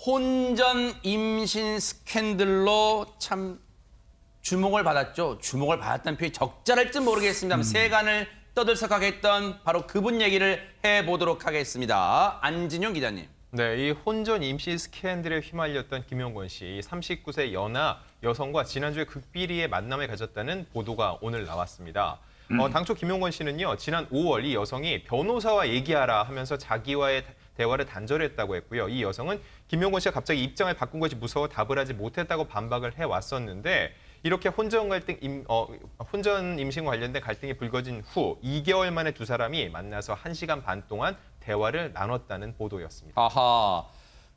혼전 임신 스캔들로 참 주목을 받았죠. 주목을 받았다는 표현이 적절할지 모르겠습니다만 세간을 떠들썩하게 했던 바로 그분 얘기를 해보도록 하겠습니다. 안진용 기자님. 네, 이 혼전 임신 스캔들에 휘말렸던 김용건 씨, 39세 연하 여성과 지난주에 극비리의 만남을 가졌다는 보도가 오늘 나왔습니다. 당초 김용건 씨는요, 지난 5월 이 여성이 변호사와 얘기하라 하면서 자기와의 대화를 단절했다고 했고요. 이 여성은 김용건 씨가 갑자기 입장을 바꾼 것이 무서워 답을 하지 못했다고 반박을 해왔었는데 이렇게 혼전 임신과 관련된 갈등이 불거진 후 2개월 만에 두 사람이 만나서 1시간 반 동안 대화를 나눴다는 보도였습니다. 아하.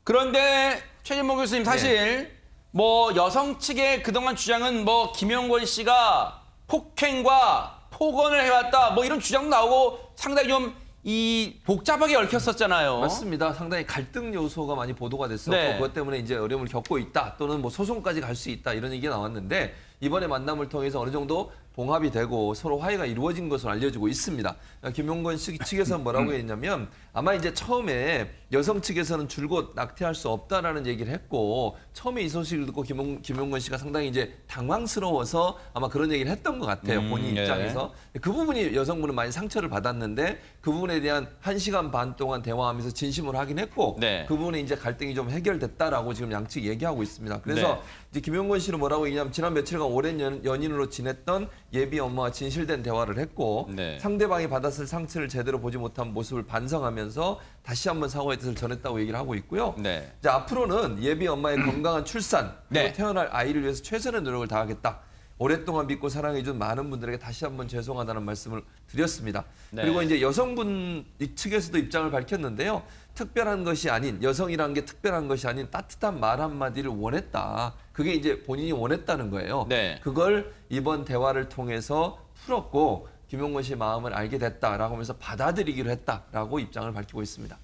그런데 최진봉 교수님 사실 뭐 여성 측의 그동안 주장은 뭐 김용건 씨가 폭행과 폭언을 해왔다 뭐 이런 주장도 나오고 상당히 좀 이 복잡하게 얽혔었잖아요. 맞습니다. 상당히 갈등 요소가 많이 보도가 됐었고 네. 그것 때문에 이제 어려움을 겪고 있다 또는 뭐 소송까지 갈 수 있다 이런 얘기가 나왔는데 이번에 만남을 통해서 어느 정도 봉합이 되고 서로 화해가 이루어진 것으로 알려지고 있습니다. 김용건 씨 측에서 뭐라고 했냐면 아마 이제 처음에 여성 측에서는 줄곧 낙태할 수 없다라는 얘기를 했고 처음에 이 소식을 듣고 김용건 씨가 상당히 이제 당황스러워서 아마 그런 얘기를 했던 것 같아요. 본인 입장에서. 그 부분이 여성분은 많이 상처를 받았는데 그 부분에 대한 1시간 반 동안 대화하면서 진심으로 하긴 했고 네. 그 부분에 이제 갈등이 좀 해결됐다라고 지금 양측이 얘기하고 있습니다. 그래서 이제 김용건 씨는 뭐라고 얘기냐면 지난 며칠간 오랜 연인으로 지냈던 예비 엄마와 진실된 대화를 했고 상대방이 받았을 상처를 제대로 보지 못한 모습을 반성하면서 다시 한번 사과의 뜻을 전했다고 얘기를 하고 있고요. 이제 앞으로는 예비 엄마의 건강한 출산, 그리고 태어날 아이를 위해서 최선의 노력을 다하겠다. 오랫동안 믿고 사랑해준 많은 분들에게 다시 한번 죄송하다는 말씀을 드렸습니다. 그리고 이제 여성분 측에서도 입장을 밝혔는데요. 특별한 것이 아닌, 여성이라는 게 특별한 것이 아닌 따뜻한 말 한마디를 원했다. 그게 이제 본인이 원했다는 거예요. 그걸 이번 대화를 통해서 풀었고 김용건 씨의 마음을 알게 됐다라고 하면서 받아들이기로 했다라고 입장을 밝히고 있습니다.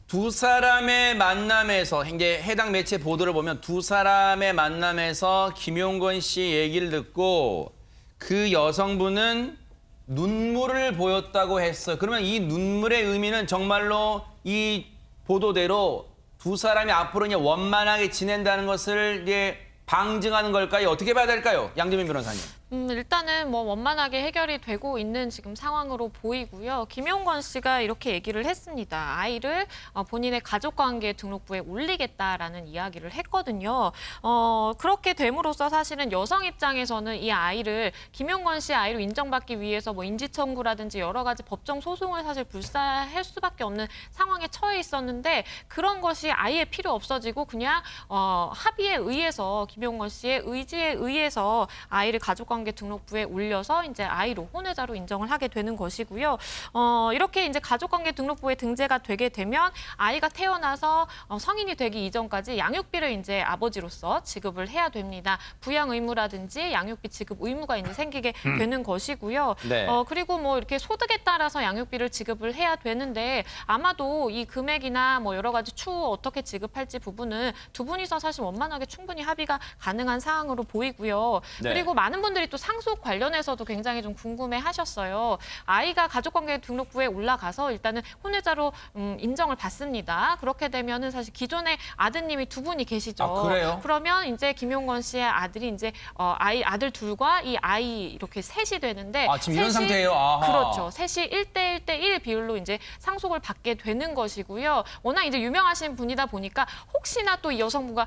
두 사람의 만남에서 이제 해당 매체 보도를 보면 두 사람의 만남에서 김용건 씨 얘기를 듣고 그 여성분은 눈물을 보였다고 했어요. 그러면 이 눈물의 의미는 정말로 이 보도대로 두 사람이 앞으로 이제 원만하게 지낸다는 것을 이제 방증하는 걸까요? 어떻게 봐야 될까요? 양재민 변호사님. 일단은 뭐 원만하게 해결이 되고 있는 지금 상황으로 보이고요. 김용건 씨가 이렇게 얘기를 했습니다. 아이를 본인의 가족관계 등록부에 올리겠다라는 이야기를 했거든요. 그렇게 됨으로써 사실은 여성 입장에서는 이 아이를 김용건 씨 아이로 인정받기 위해서 뭐 인지청구라든지 여러 가지 법정 소송을 사실 불사할 수밖에 없는 상황에 처해 있었는데 그런 것이 아예 필요 없어지고 그냥 합의에 의해서 김용건 씨의 의지에 의해서 아이를 가족관계 등록부에 올려서 이제 아이로 혼외자로 인정을 하게 되는 것이고요. 이렇게 이제 가족관계 등록부에 등재가 되게 되면 아이가 태어나서 성인이 되기 이전까지 양육비를 이제 아버지로서 지급을 해야 됩니다. 부양 의무라든지 양육비 지급 의무가 이제 생기게 되는 것이고요. 그리고 뭐 이렇게 소득에 따라서 양육비를 지급을 해야 되는데 아마도 이 금액이나 뭐 여러 가지 추후 어떻게 지급할지 부분은 두 분이서 사실 원만하게 충분히 합의가 가능한 사항으로 보이고요. 그리고 많은 분들이 또 상속 관련해서도 굉장히 좀 궁금해하셨어요. 아이가 가족관계 등록부에 올라가서 일단은 혼외자로 인정을 받습니다. 그렇게 되면은 사실 기존에 아드님이 두 분이 계시죠. 아, 그래요? 그러면 이제 김용건 씨의 아들이 이제 아들 둘과 이 아이 이렇게 셋이 되는데 지금 이런 상태예요. 아하. 그렇죠. 셋이 1대1대1 비율로 이제 상속을 받게 되는 것이고요. 워낙 이제 유명하신 분이다 보니까 혹시나 또 이 여성분과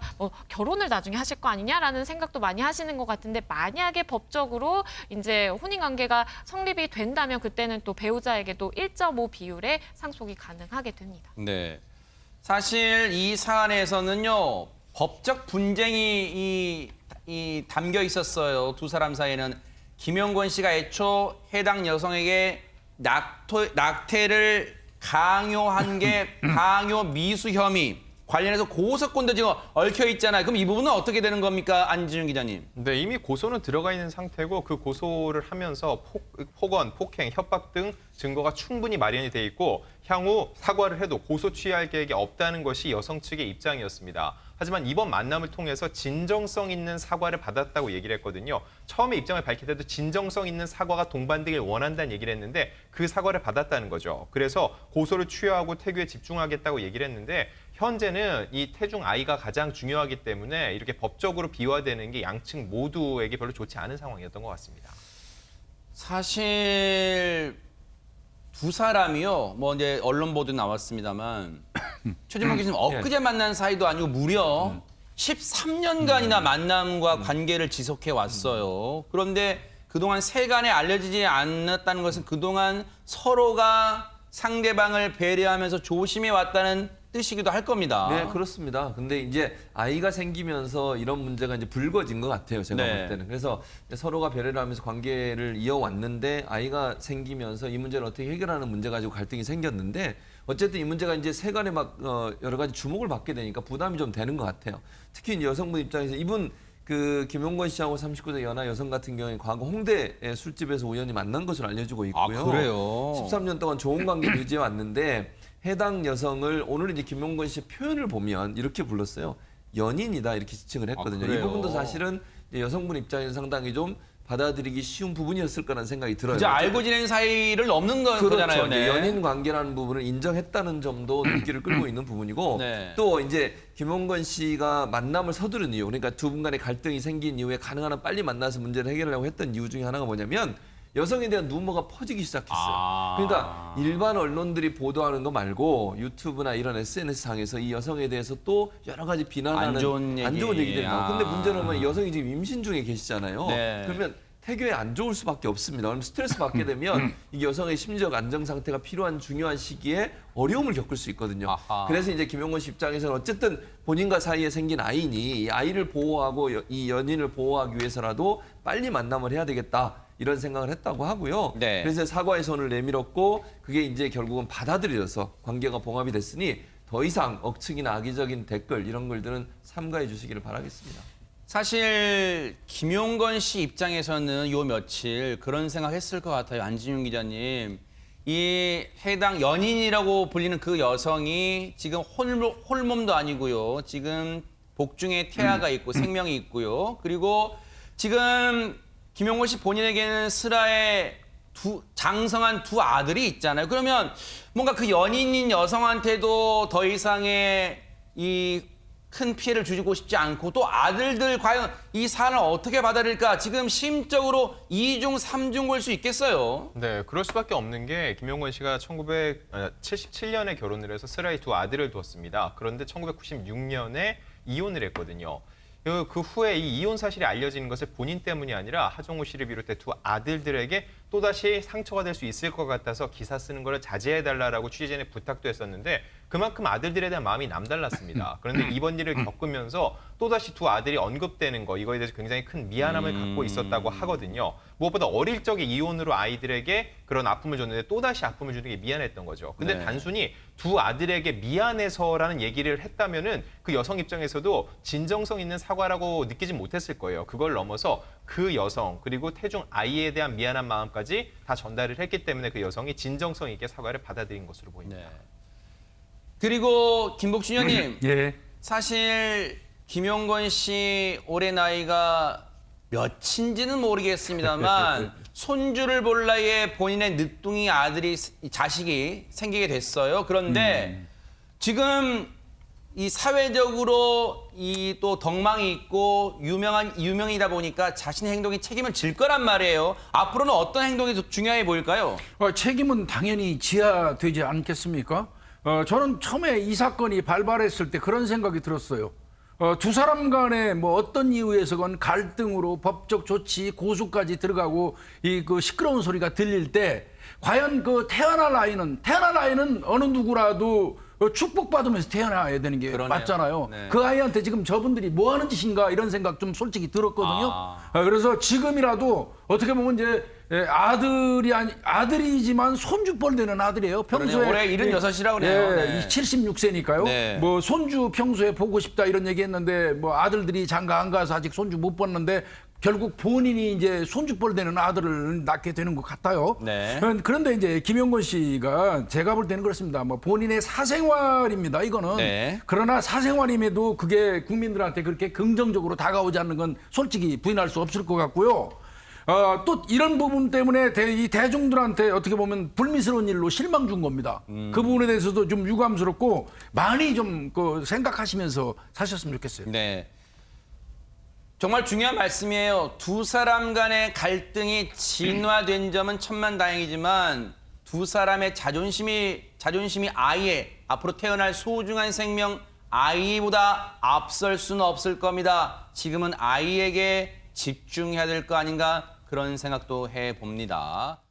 결혼을 나중에 하실 거 아니냐라는 생각도 많이 하시는 것 같은데 만약에 법적으로 이제 혼인 관계가 성립이 된다면 그때는 또 배우자에게도 1.5 비율의 상속이 가능하게 됩니다. 사실 이 사안에서는요. 법적 분쟁이 담겨 있었어요. 두 사람 사이에는 김용건 씨가 애초 해당 여성에게 낙태를 강요한 게 강요 미수 혐의 관련해서 고소권도 지금 얽혀 있잖아요. 그럼 이 부분은 어떻게 되는 겁니까? 안진용 기자님. 이미 고소는 들어가 있는 상태고 그 고소를 하면서 폭언, 폭행, 협박 등 증거가 충분히 마련이 돼 있고 향후 사과를 해도 고소 취할 계획이 없다는 것이 여성 측의 입장이었습니다. 하지만 이번 만남을 통해서 진정성 있는 사과를 받았다고 얘기를 했거든요. 처음에 입장을 밝힐 때도 진정성 있는 사과가 동반되길 원한다는 얘기를 했는데 그 사과를 받았다는 거죠. 그래서 고소를 취하하고 태교에 집중하겠다고 얘기를 했는데 현재는 이 태중 아이가 가장 중요하기 때문에 이렇게 법적으로 비화되는 게 양측 모두에게 별로 좋지 않은 상황이었던 것 같습니다. 사실 두 사람이요. 뭐 이제 언론 보도 나왔습니다만 최진봉 교수님 엊그제 만난 사이도 아니고 무려 13년간이나 만남과 관계를 지속해 왔어요. 그런데 그동안 세간에 알려지지 않았다는 것은 그동안 서로가 상대방을 배려하면서 조심해 왔다는 뜻이기도 할 겁니다. 네, 그렇습니다. 근데 이제 아이가 생기면서 이런 문제가 이제 불거진 것 같아요. 제가 네. 볼 때는. 그래서 서로가 배려를 하면서 관계를 이어왔는데 아이가 생기면서 이 문제를 어떻게 해결하는 문제 가지고 갈등이 생겼는데 어쨌든 이 문제가 이제 세간에 막 여러 가지 주목을 받게 되니까 부담이 좀 되는 것 같아요. 특히 이제 여성분 입장에서 이분 그 김용건 씨하고 39세 연하 여성 같은 경우에 과거 홍대 술집에서 우연히 만난 것으로 알려지고 있고요. 아, 그래요? 13년 동안 좋은 관계를 유지해 왔는데 해당 여성을 오늘 이제 김용건 씨의 표현을 보면 이렇게 불렀어요. 연인이다 이렇게 지칭을 했거든요. 이 그래요? 부분도 사실은 이제 여성분 입장에서 상당히 좀 받아들이기 쉬운 부분이었을 거라는 생각이 들어요. 이제 알고 지낸 사이를 넘는 그렇죠. 거잖아요. 네. 연인 관계라는 부분을 인정했다는 점도 눈길을 끌고 있는 부분이고 네. 또 이제 김용건 씨가 만남을 서두른 이유, 그러니까 두 분 간의 갈등이 생긴 이후에 가능한 한 빨리 만나서 문제를 해결하려고 했던 이유 중에 하나가 뭐냐면 여성에 대한 루머가 퍼지기 시작했어요. 그러니까 일반 언론들이 보도하는 거 말고 유튜브나 이런 SNS상에서 이 여성에 대해서 또 여러 가지 비난하는 안 좋은 얘기들이 나오고 근데 문제는 뭐냐면 여성이 지금 임신 중에 계시잖아요. 네. 그러면 태교에 안 좋을 수밖에 없습니다. 그럼 스트레스 받게 되면 이 여성의 심리적 안정 상태가 필요한 중요한 시기에 어려움을 겪을 수 있거든요. 아하. 그래서 이제 김용건 씨 입장에서는 어쨌든 본인과 사이에 생긴 아이니 이 아이를 보호하고 이 연인을 보호하기 위해서라도 빨리 만남을 해야 되겠다. 이런 생각을 했다고 하고요. 네. 그래서 사과의 손을 내밀었고 그게 이제 결국은 받아들여서 관계가 봉합이 됐으니 더 이상 억측이나 악의적인 댓글 이런 글들은 삼가해 주시기를 바라겠습니다. 사실 김용건 씨 입장에서는 요 며칠 그런 생각했을 것 같아요. 안진용 기자님. 이 해당 연인이라고 불리는 그 여성이 지금 홀몸도 아니고요. 지금 복중에 태아가 있고 생명이 있고요. 그리고 지금 김용건 씨 본인에게는 슬하에 장성한 두 아들이 있잖아요. 그러면 뭔가 그 연인인 여성한테도 더 이상의 이 큰 피해를 주고 싶지 않고 또 아들들 과연 이 사안을 어떻게 받아들일까 지금 심적으로 2중, 3중 걸 수 있겠어요. 네, 그럴 수밖에 없는 게 김용건 씨가 1977년에 결혼을 해서 슬하에 두 아들을 두었습니다. 그런데 1996년에 이혼을 했거든요. 그 후에 이 이혼 사실이 알려지는 것을 본인 때문이 아니라 하정우 씨를 비롯해 두 아들들에게 또다시 상처가 될 수 있을 것 같아서 기사 쓰는 거를 자제해달라고 취재진에 부탁도 했었는데 그만큼 아들들에 대한 마음이 남달랐습니다. 그런데 이번 일을 겪으면서 또다시 두 아들이 언급되는 거 이거에 대해서 굉장히 큰 미안함을 갖고 있었다고 하거든요. 무엇보다 어릴 적에 이혼으로 아이들에게 그런 아픔을 줬는데 또다시 아픔을 주는 게 미안했던 거죠. 근데 네. 단순히 두 아들에게 미안해서라는 얘기를 했다면은 그 여성 입장에서도 진정성 있는 사과라고 느끼진 못했을 거예요. 그걸 넘어서 그 여성 그리고 태중 아이에 대한 미안한 마음까지 다 전달을 했기 때문에 그 여성이 진정성 있게 사과를 받아들인 것으로 보입니다. 네. 그리고 김복준 의원님, 예. 사실 김용건 씨 올해 나이가 몇인지는 모르겠습니다만 손주를 볼 나이에 본인의 늦둥이 자식이 생기게 됐어요. 그런데 지금 이 사회적으로 이 또 덕망이 있고 유명이다 보니까 자신의 행동에 책임을 질 거란 말이에요. 앞으로는 어떤 행동이 더 중요해 보일까요? 책임은 당연히 져야 되지 않겠습니까? 저는 처음에 이 사건이 발발했을 때 그런 생각이 들었어요. 두 사람 간에 뭐 어떤 이유에서건 갈등으로 법적 조치, 고소까지 들어가고 그 시끄러운 소리가 들릴 때 과연 그 태어날 아이는 어느 누구라도 축복받으면서 태어나야 되는 게 그러네요. 맞잖아요. 네. 그 아이한테 지금 저분들이 뭐 하는 짓인가 이런 생각 좀 솔직히 들었거든요. 그래서 지금이라도 어떻게 보면 이제 아들이지만 손주뻘 되는 아들이에요. 평소에 올해 76이라고 그래요. 네. 76세니까요. 네. 뭐 손주 평소에 보고 싶다 이런 얘기했는데 뭐 아들들이 장가 안 가서 아직 손주 못 봤는데 결국 본인이 이제 손주뻘 되는 아들을 낳게 되는 것 같아요. 네. 그런데 이제 김용건 씨가 제가 볼 때는 그렇습니다. 뭐 본인의 사생활입니다. 이거는. 네. 그러나 사생활임에도 그게 국민들한테 그렇게 긍정적으로 다가오지 않는 건 솔직히 부인할 수 없을 것 같고요. 또 이런 부분 때문에 이 대중들한테 어떻게 보면 불미스러운 일로 실망 준 겁니다. 그 부분에 대해서도 좀 유감스럽고 많이 좀 생각하시면서 사셨으면 좋겠어요. 네. 정말 중요한 말씀이에요. 두 사람 간의 갈등이 진화된 점은 천만다행이지만 두 사람의 자존심이 아이의 앞으로 태어날 소중한 생명 아이보다 앞설 수는 없을 겁니다. 지금은 아이에게 집중해야 될 거 아닌가 그런 생각도 해봅니다.